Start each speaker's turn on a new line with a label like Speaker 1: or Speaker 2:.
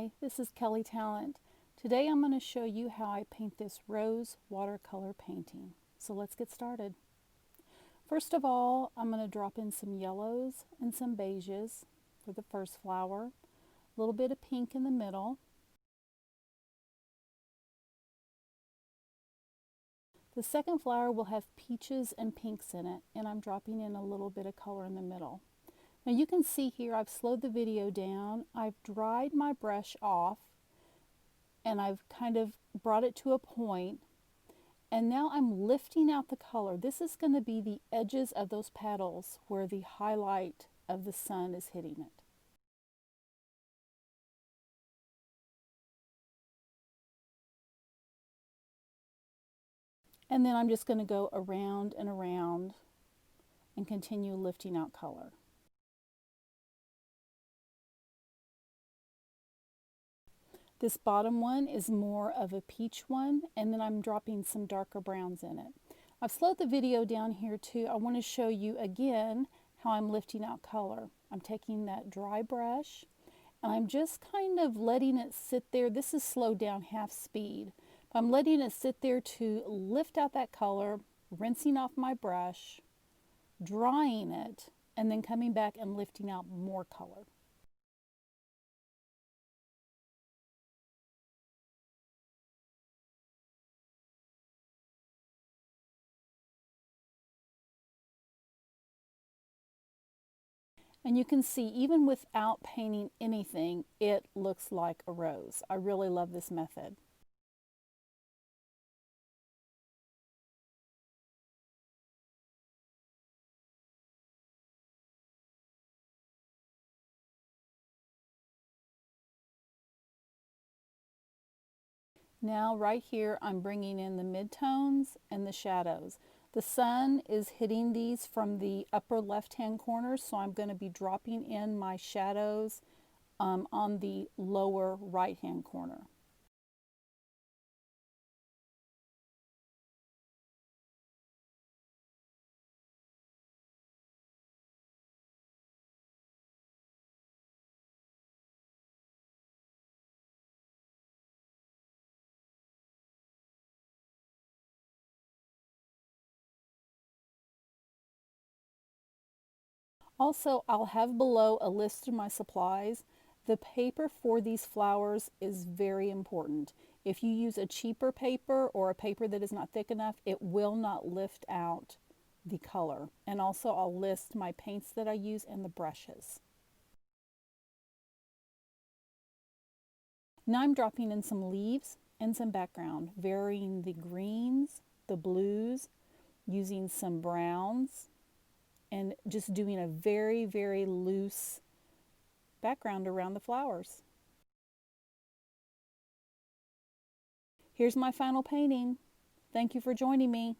Speaker 1: Hi, this is Kelly Talent. Today I'm going to show you how I paint this rose watercolor painting. So let's get started. First of all, I'm going to drop in some yellows and some beiges for the first flower, a little bit of pink in the middle. The second flower will have peaches and pinks in it, and I'm dropping in a little bit of color in the middle. Now you can see here I've slowed the video down. I've dried my brush off and I've kind of brought it to a point, and now I'm lifting out the color. This is going to be the edges of those petals where the highlight of the sun is hitting it. And then I'm just going to go around and around and continue lifting out color. This bottom one is more of a peach one, and then I'm dropping some darker browns in it. I've slowed the video down here too. I want to show you again how I'm lifting out color. I'm taking that dry brush and I'm just kind of letting it sit there. This is slowed down half speed. But I'm letting it sit there to lift out that color, rinsing off my brush, drying it, and then coming back and lifting out more color. And you can see, even without painting anything, it looks like a rose. I really love this method. Now right here, I'm bringing in the midtones and the shadows. The sun is hitting these from the upper left-hand corner, so I'm going to be dropping in my shadows on the lower right-hand corner. Also, I'll have below a list of my supplies. The paper for these flowers is very important. If you use a cheaper paper or a paper that is not thick enough, it will not lift out the color. And also I'll list my paints that I use and the brushes. Now I'm dropping in some leaves and some background, varying the greens, the blues, using some browns, and just doing a very, very loose background around the flowers. Here's my final painting. Thank you for joining me.